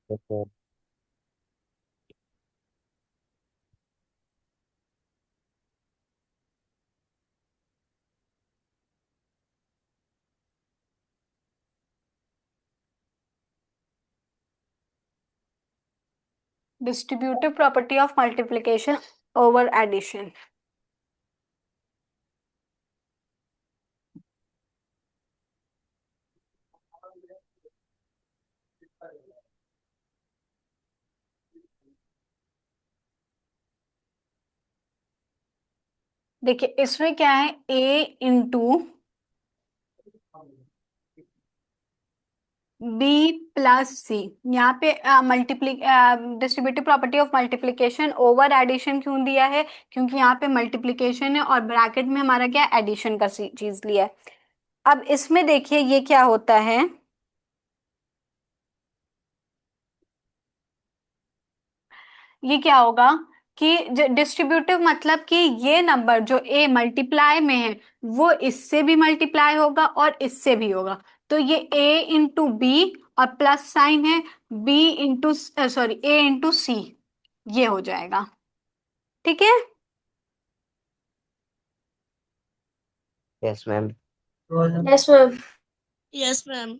अच्छा।
Distributive property of multiplication over addition. देखिए इसमें क्या है, A into B plus C. यहाँ पे distributive property of multiplication over addition क्यों दिया है, क्योंकि यहाँ पे मल्टीप्लिकेशन है और ब्रैकेट में हमारा क्या एडिशन का चीज लिया है। अब इसमें देखिए ये क्या होता है, ये क्या होगा कि डिस्ट्रीब्यूटिव मतलब कि ये नंबर जो ए मल्टीप्लाई में है वो इससे भी मल्टीप्लाई होगा और इससे भी होगा। तो ये ए इंटू बी और प्लस साइन है, बी इंटू सॉरी ए इंटू सी, ये हो जाएगा। ठीक है।
Yes ma'am.
Yes ma'am.
Yes ma'am.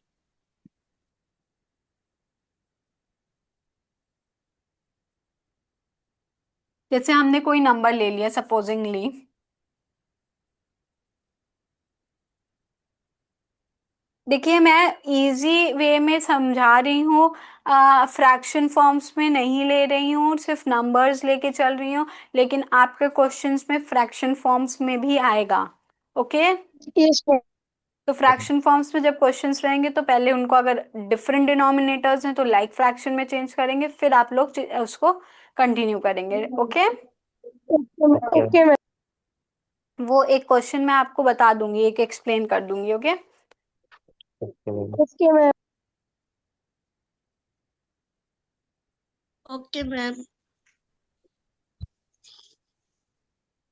जैसे हमने कोई नंबर ले लिया सपोजिंगली, देखिए मैं इजी वे में समझा रही हूँ, फ्रैक्शन फॉर्म्स में नहीं ले रही हूँ, सिर्फ नंबर्स लेके चल रही हूँ, लेकिन आपके क्वेश्चंस में फ्रैक्शन फॉर्म्स में भी आएगा। ओके।
Yes ma'am.
तो फ्रैक्शन फॉर्म्स में जब क्वेश्चंस रहेंगे तो पहले उनको अगर डिफरेंट डिनोमिनेटर्स हैं तो लाइक फ्रैक्शन में चेंज करेंगे, फिर आप लोग उसको कंटिन्यू करेंगे। ओके।
Okay ma'am.
वो एक क्वेश्चन मैं आपको बता दूंगी, एक एक्सप्लेन कर दूंगी। Okay.
Okay ma'am.
Okay ma'am.
Okay ma'am.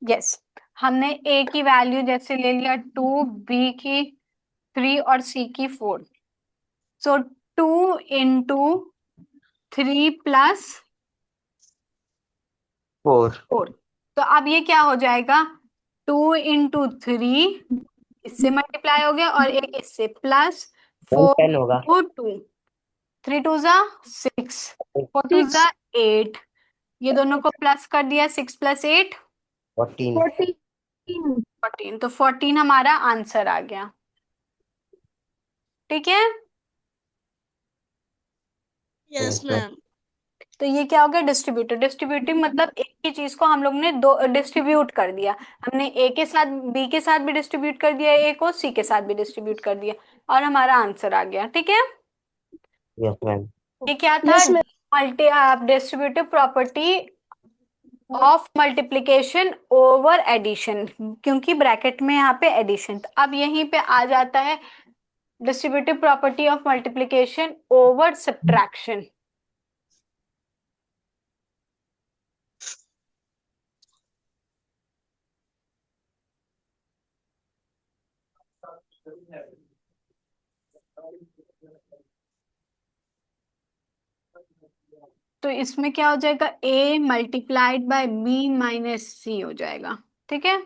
Yes, हमने ए की वैल्यू जैसे ले लिया 2, बी की 3 और सी की 4। सो 2 इंटू 3 प्लस
फोर।
4। तो अब ये क्या हो जाएगा, 2 इंटू 3 इससे मल्टीप्लाई हो गया और एक इससे, प्लस
मैम
4
10 होगा।
इंटू 2, 3 2 जा 6, 4 2 जा 8, ये दोनों को प्लस कर दिया, 6 + 8
14।
14। तो 14 हमारा आंसर आ गया। ठीक है।
Yes
yes ma'am.
मैम।
तो ये क्या हो गया, डिस्ट्रीब्यूटिव। डिस्ट्रीब्यूटिव मतलब एक ही चीज को हम लोग ने दो डिस्ट्रीब्यूट कर दिया, हमने ए के साथ बी के साथ भी डिस्ट्रीब्यूट कर दिया, ए को सी के साथ भी डिस्ट्रीब्यूट कर दिया और हमारा आंसर आ गया। ठीक है।
Yes ma'am.
ये क्या था,
yes ma'am.
Multi distributive property of multiplication over addition, क्योंकि ब्रैकेट में यहाँ पे एडिशन। अब यहीं पे आ जाता है distributive property of multiplication over subtraction. तो इसमें क्या हो जाएगा, a multiplied by b minus C हो जाएगा। ठीक है।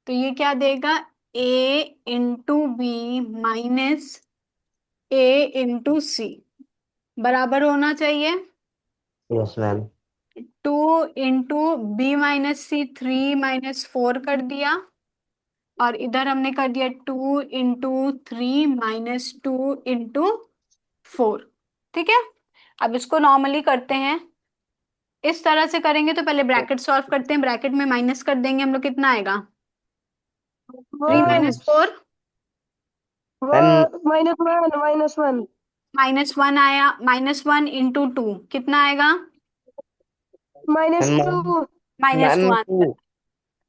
तो ये क्या देगा, a into B minus a into C बराबर होना चाहिए।
Yes ma'am.
2 into B minus C 3 - 4 कर दिया, और इधर हमने कर दिया 2 इंटू 3 - 2 इंटू 4। ठीक है, अब इसको नॉर्मली करते हैं। इस तरह से करेंगे तो पहले ब्रैकेट सॉल्व करते हैं, ब्रैकेट में माइनस कर देंगे हम लोग, कितना आएगा? 3
वन
- 4
मैम
-1
-1 आया, -1 इंटू 2 कितना आएगा?
Ma'am
-2
-2
ma'am
answer.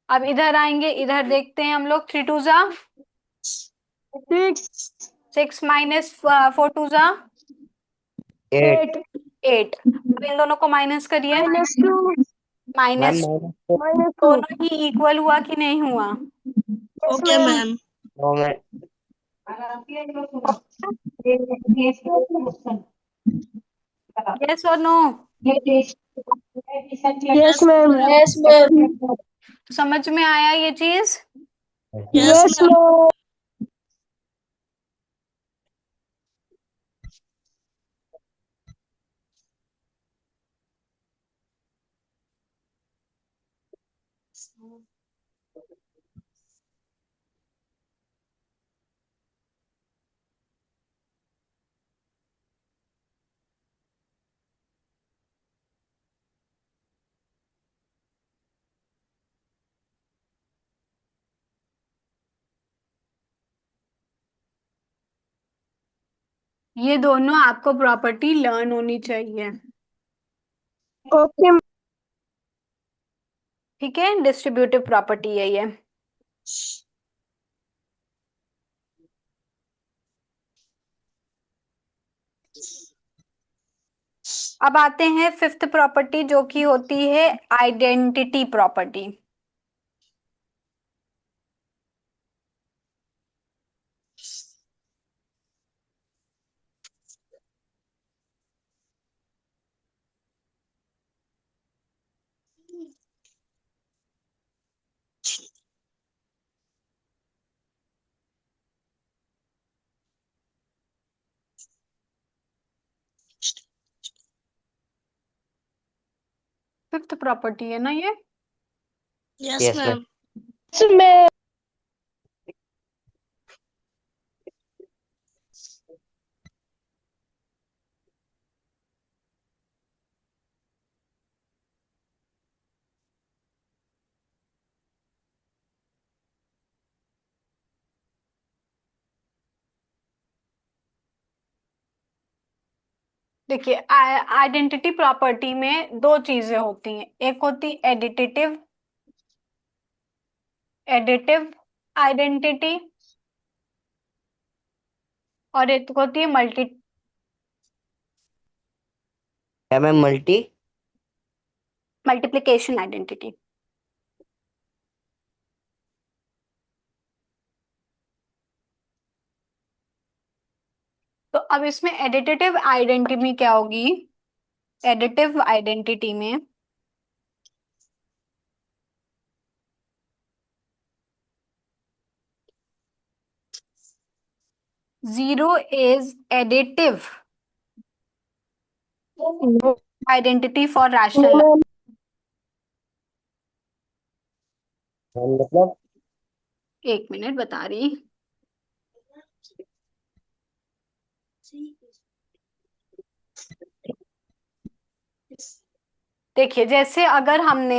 अब इधर आएंगे, इधर देखते हैं हम लोग, 3 2 जा
6
6 -4 2 जा
8
8
8। अब इन दोनों को माइनस करिए।
-2
मैम
माइनस,
-2
दोनों ही इक्वल हुआ कि नहीं हुआ?
Yes
okay
ma'am
ma'am.
No ma'am
yes और no?
Yes ma'am
yes ma'am.
तो समझ में आया ये चीज?
Yes
yes
ma'am.
मैम
ये दोनों आपको प्रॉपर्टी लर्न होनी चाहिए।
ओके
ठीक है, डिस्ट्रीब्यूटिव प्रॉपर्टी है ये। अब आते हैं फिफ्थ प्रॉपर्टी, जो कि होती है आइडेंटिटी प्रॉपर्टी। फिफ्थ प्रॉपर्टी है ना ये?
Yes
yes ma'am
ma'am.
Ma'am
देखिए, आइडेंटिटी प्रॉपर्टी में दो चीजें होती हैं, एक होती एडिटिव एडिटिव आइडेंटिटी, और एक होती है
क्या मैम मल्टी
मल्टीप्लिकेशन आइडेंटिटी। तो अब इसमें एडिटिव आइडेंटिटी में क्या होगी? एडिटिव आइडेंटिटी में zero is additive identity for rational.
Ma'am
मतलब
1 मिनट बता रही। देखिए, जैसे अगर हमने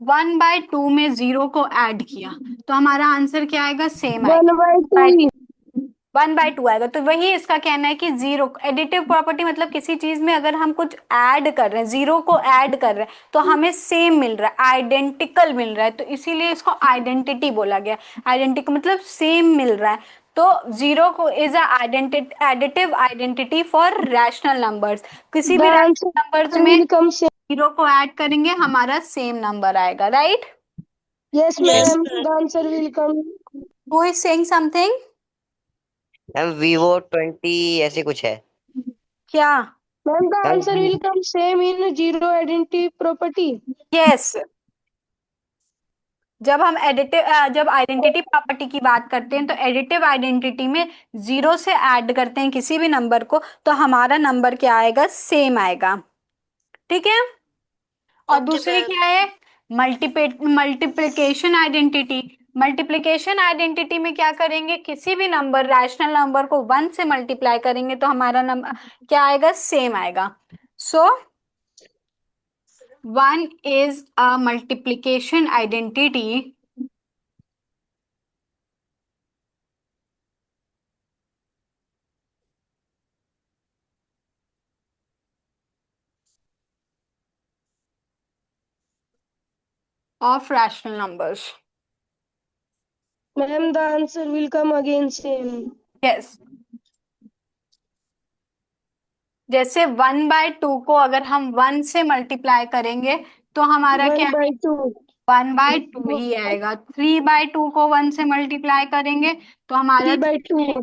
1/2 में 0 को ऐड किया, तो हमारा आंसर क्या आएगा? सेम आएगा,
1/2
1/2 आएगा। तो वही इसका कहना है कि जीरो एडिटिव प्रॉपर्टी मतलब किसी चीज में अगर हम कुछ ऐड कर रहे हैं, जीरो को ऐड कर रहे हैं, तो हमें सेम मिल रहा है, आइडेंटिकल मिल रहा है, तो इसीलिए इसको आइडेंटिटी बोला गया। आइडेंटिकल मतलब सेम मिल रहा है। तो जीरो को is additive identity for rational numbers. किसी
द
भी रैशनल नंबर्स
आंसर
में
विल कम सेम
जीरो को ऐड करेंगे, हमारा सेम नंबर आएगा, right?
Yes
yes
ma'am
ma'am.
The answer will come
who is saying something?
Ma'am Vivo 20 ऐसे कुछ है
क्या?
Ma'am the
ma'am
answer will come same in zero identity property
yes. जब identity property की बात करते हैं, तो एडिटिव आइडेंटिटी में जीरो से ऐड करते हैं किसी भी नंबर को, तो हमारा नंबर क्या आएगा? सेम आएगा। ठीक है, और
ओके
दूसरी
मैम।
क्या है, मल्टीप्लिकेशन आइडेंटिटी। मल्टीप्लिकेशन आइडेंटिटी में क्या करेंगे, किसी भी नंबर, रैशनल नंबर को 1 से मल्टीप्लाई करेंगे तो हमारा नंबर क्या आएगा, सेम आएगा। सो 1 is a multiplication identity of rational numbers.
Ma'am, the answer will come again same.
Yes. जैसे 1/2 को अगर हम 1 से मल्टीप्लाई करेंगे तो हमारा क्या है,
1/2.
1/2 ही आएगा। 3/2 को 1 से मल्टीप्लाई करेंगे तो हमारा
3/2.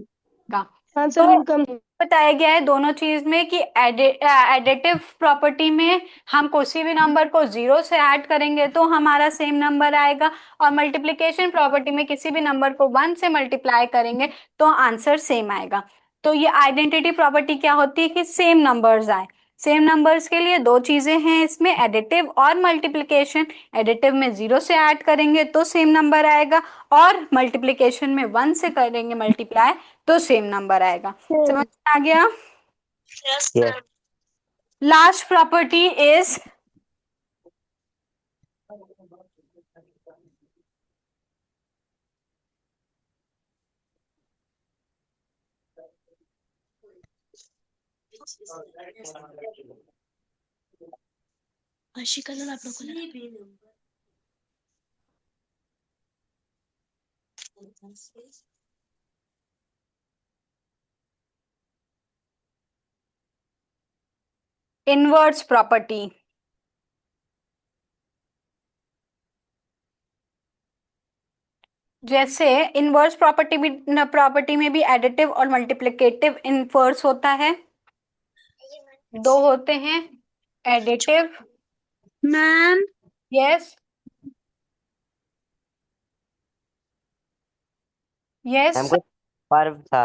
का।
Answer
तो
will come.
बताया गया है दोनों चीज में कि एडिटिव प्रॉपर्टी में हम किसी भी नंबर को 0 से ऐड करेंगे तो हमारा सेम नंबर आएगा, और मल्टीप्लिकेशन प्रॉपर्टी में किसी भी नंबर को 1 से मल्टीप्लाई करेंगे तो आंसर सेम आएगा। तो ये आइडेंटिटी प्रॉपर्टी क्या होती है कि सेम नंबर्स आए। सेम नंबर्स के लिए दो चीजें हैं इसमें, एडिटिव और मल्टीप्लिकेशन। एडिटिव में 0 से ऐड करेंगे तो सेम नंबर आएगा, और मल्टीप्लिकेशन में 1 से करेंगे मल्टीप्लाई तो सेम नंबर आएगा। समझ में आ गया?
Yes
Yes.
Ma'am.
Last property is
आशी कलर आप लोग को लगा।
Inverse property. जैसे इनवर्स प्रॉपर्टी में भी एडिटिव और मल्टीप्लिकेटिव इनवर्स होता है। दो होते हैं, additive.
Ma'am
yes, yes.
Ma'am कुछ पर्व था।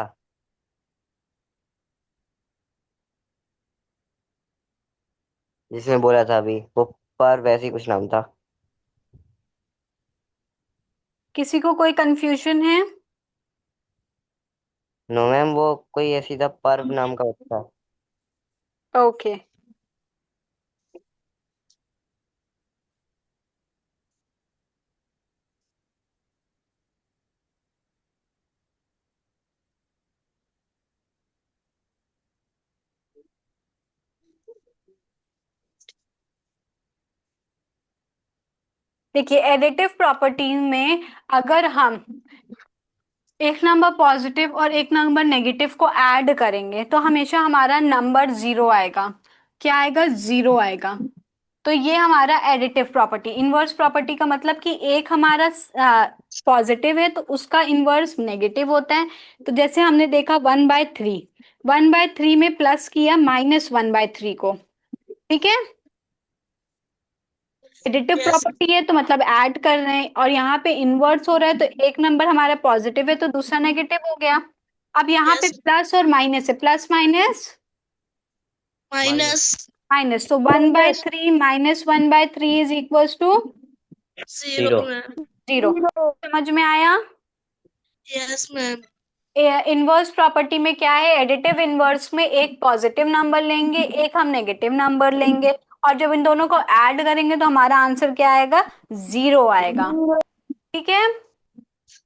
जिसमें बोला था अभी वो पर्व, ऐसी कुछ नाम था।
किसी को कोई कंफ्यूजन है?
नो मैम, वो कोई ऐसी था, पर्व नाम का होता था।
ओके। देखिए, एडिटिव प्रॉपर्टी में अगर हम एक नंबर पॉजिटिव और एक नंबर नेगेटिव को ऐड करेंगे तो हमेशा हमारा नंबर 0 आएगा। क्या आएगा? 0 आएगा। तो ये हमारा एडिटिव प्रॉपर्टी। इनवर्स प्रॉपर्टी का मतलब कि एक हमारा पॉजिटिव है तो उसका इनवर्स नेगेटिव होता है। तो जैसे हमने देखा 1/3, 1/3 में प्लस किया -1/3 को, ठीक है। एडिटिव
यस
प्रॉपर्टी है तो मतलब ऐड कर रहे हैं, और यहाँ पे इनवर्स हो रहा है तो एक नंबर हमारा पॉजिटिव है तो दूसरा नेगेटिव हो गया। अब यहाँ पे
यस
प्लस और माइनस है, प्लस माइनस
माइनस
माइनस, तो 1/3 -1/3 इज इक्वल्स टू
0
0।
मैम।
0। समझ में आया?
Yes ma'am.
इनवर्स प्रॉपर्टी में क्या है, एडिटिव इनवर्स में एक पॉजिटिव नंबर लेंगे, एक हम नेगेटिव नंबर लेंगे, और जब इन दोनों को ऐड करेंगे तो हमारा आंसर क्या आएगा, 0 आएगा। ठीक है।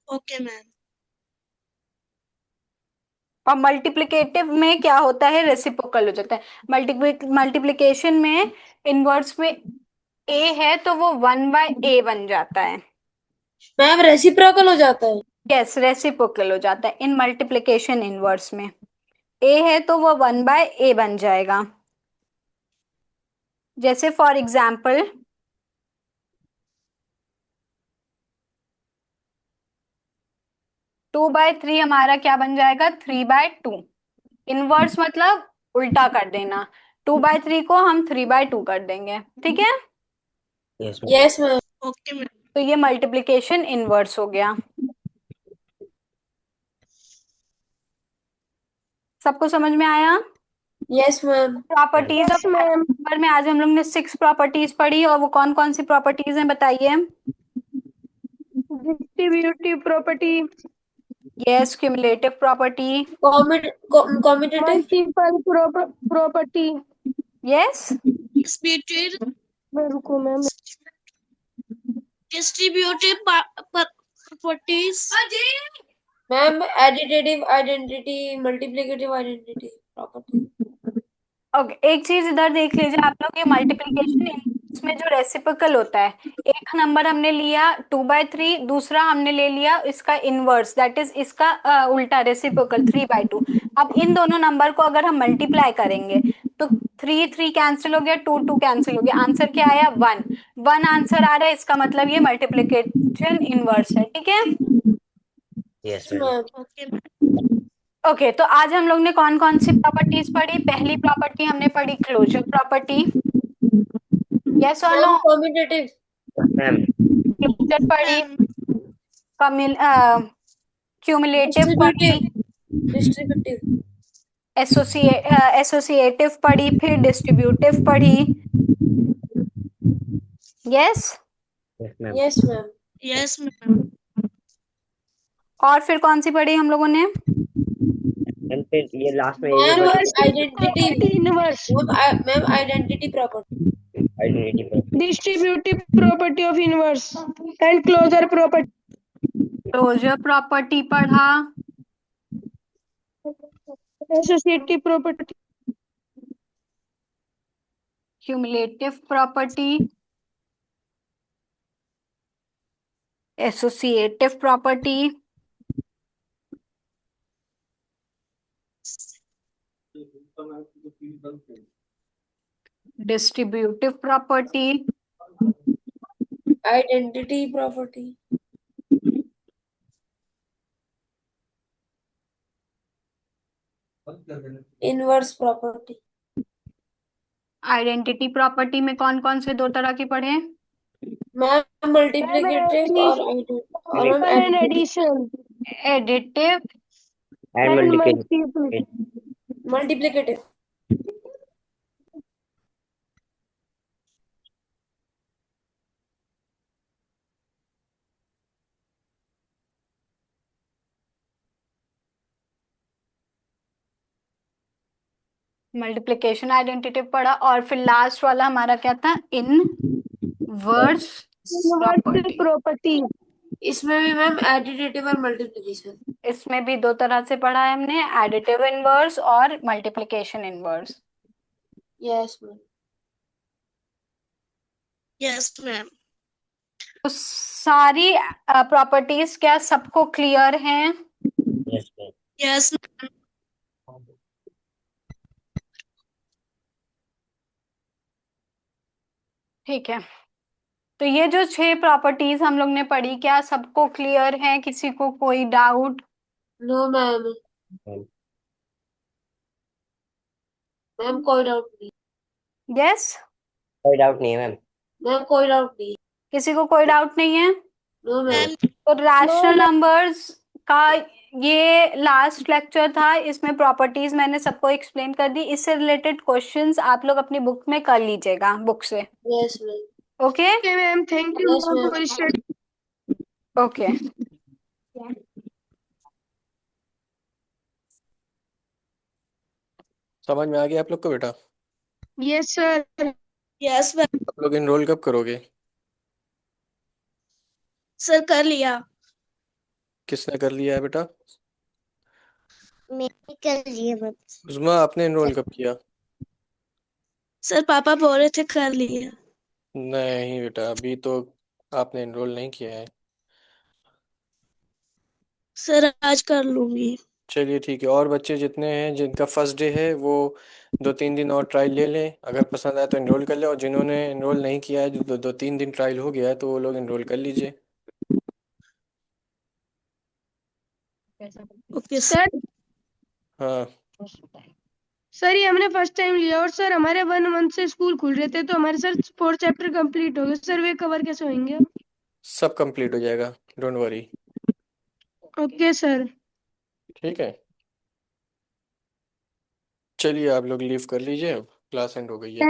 Okay ma'am.
और मल्टीप्लिकेटिव में क्या होता है, रेसिप्रोकल हो जाता है। मल्टीप्लिकेशन में इनवर्स में ए है तो वो 1/a बन जाता है।
मैम रेसिप्रोकल हो जाता है।
यस, रेसिप्रोकल हो जाता है इन मल्टीप्लिकेशन इनवर्स में। ए है तो वो 1/a बन जाएगा। जैसे फॉर एग्जाम्पल 2/3 हमारा क्या बन जाएगा, 3/2। इनवर्स मतलब उल्टा कर देना, 2/3 को हम 3/2 कर देंगे। ठीक है।
Yes
yes ma'am.
Okay ma'am.
तो ये मल्टीप्लिकेशन इनवर्स हो गया। सबको समझ में आया?
Yes ma'am.
Properties of
ma'am.
Number में आज हम लोग ने 6 प्रॉपर्टीज पढ़ी, और वो कौन कौन सी प्रॉपर्टीज हैं बताइए।
Distributive property,
yes, cumulative property.
Commutative,
multiple property.
Yes,
speed,
रुको ma'am.
Distributive properties,
ma'am additive identity, multiplicative identity property.
Okay, एक चीज इधर देख लीजिए आप लोग, ये मल्टीप्लिकेशन इसमें जो रेसिप्रोकल होता है, एक नंबर हमने लिया 2/3, दूसरा हमने ले लिया इसका इनवर्स, दैट इज इसका उल्टा रेसिप्रोकल 3/2। अब इन दोनों नंबर को अगर हम मल्टीप्लाई करेंगे तो 3 3 कैंसिल हो गया, 2 2 कैंसिल हो गया, आंसर क्या आया 1 1 आंसर आ रहा है, इसका मतलब ये मल्टीप्लिकेशन इनवर्स है, ठीक है।
Yes ma'am.
Ma'am
okay.
Okay, तो आज हम लोग ने कौन कौन सी प्रॉपर्टीज पढ़ी। पहली प्रॉपर्टी हमने पढ़ी क्लोजर प्रॉपर्टी, यस और no.
Ma'am commutative,
ma'am
closure पढ़ी, क्यूमुलेटिव पढ़ी,
डिस्ट्रीब्यूटिव, डिस्ट्रीब्यूटिव।
एसोसिएटिव पढ़ी, फिर डिस्ट्रीब्यूटिव पढ़ी, yes.
Yes ma'am.
Yes ma'am.
Yes ma'am.
और फिर कौन सी पढ़ी हम लोगों ने।
मैम फिर ये लास्ट में ये
मैम
बची
identity,
inverse,
ma'am identity property.
Identity.
Distributive property of inverse and closure property,
closure property पढ़ा,
associative property,
cumulative property, associative property, distributive property,
identity property, inverse property.
Identity property में कौन कौन से दो तरह की पढ़े।
मैम मल्टीप्लिकेटिव और ma'am
and
additive.
Addition
additive,
and
and
multiplication.
Multiplication.
Multiplicative.
Multiplication identity पढ़ा, और फिर लास्ट वाला हमारा क्या था, इनवर्स
इनवर्स
प्रॉपर्टी।
प्रॉपर्टी,
इसमें भी मैम एडिटिव और मल्टीप्लिकेशन।
इसमें भी दो तरह से पढ़ा है हमने, एडिटिव इनवर्स और multiplication inverse.
Yes ma'am.
Yes ma'am.
तो सारी प्रॉपर्टीज क्या सबको क्लियर हैं।
Yes ma'am.
यस
ठीक है, तो ये जो 6 प्रॉपर्टीज हम लोग ने पढ़ी, क्या सबको क्लियर है, किसी को कोई डाउट।
No ma'am. मैम कोई डाउट नहीं।
यस,
कोई डाउट नहीं है मैम।
मैम कोई डाउट नहीं।
किसी को कोई डाउट नहीं है।
No ma'am.
तो रैशनल नंबर्स का ये लास्ट लेक्चर था, इसमें प्रॉपर्टीज मैंने सबको एक्सप्लेन कर दी, इससे रिलेटेड क्वेश्चंस आप लोग अपनी बुक में कर लीजिएगा, बुक से।
Yes ma'am.
Okay
okay ma'am, thank you
yes ma'am.
For study.
Okay.
समझ में आ गया आप लोग को बेटा।
Yes sir.
Yes ma'am.
आप लोग इनरोल कब करोगे।
सर कर लिया।
किसने कर लिया है बेटा।
मैंने कर लिया मैम।
उस्मा आपने इनरोल कब किया।
सर पापा बोल रहे थे कर लिया।
नहीं बेटा, अभी तो आपने इनरोल नहीं किया है।
सर आज कर लूंगी।
चलिए ठीक है, और बच्चे जितने हैं जिनका फर्स्ट डे है वो 2-3 दिन और ट्रायल ले लें, अगर पसंद आए तो इनरोल कर लें, और जिन्होंने इनरोल नहीं किया है, जो 2-3 दिन ट्रायल हो गया है, तो वो लोग इनरोल कर लीजिए।
Okay sir.
सर
हाँ,
सर ये हमने फर्स्ट टाइम लिया, और सर हमारे 1 मंथ से स्कूल खुल रहे थे, तो हमारे सर 4 चैप्टर कंप्लीट हो गए, सर वे कवर कैसे होंगे।
सब कंप्लीट हो जाएगा, डोंट वरी।
Okay sir.
ठीक है। चलिए आप लोग लीव कर लीजिए, अब क्लास एंड हो गई है।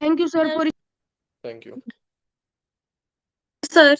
Thank you sir for
thank you.
Sir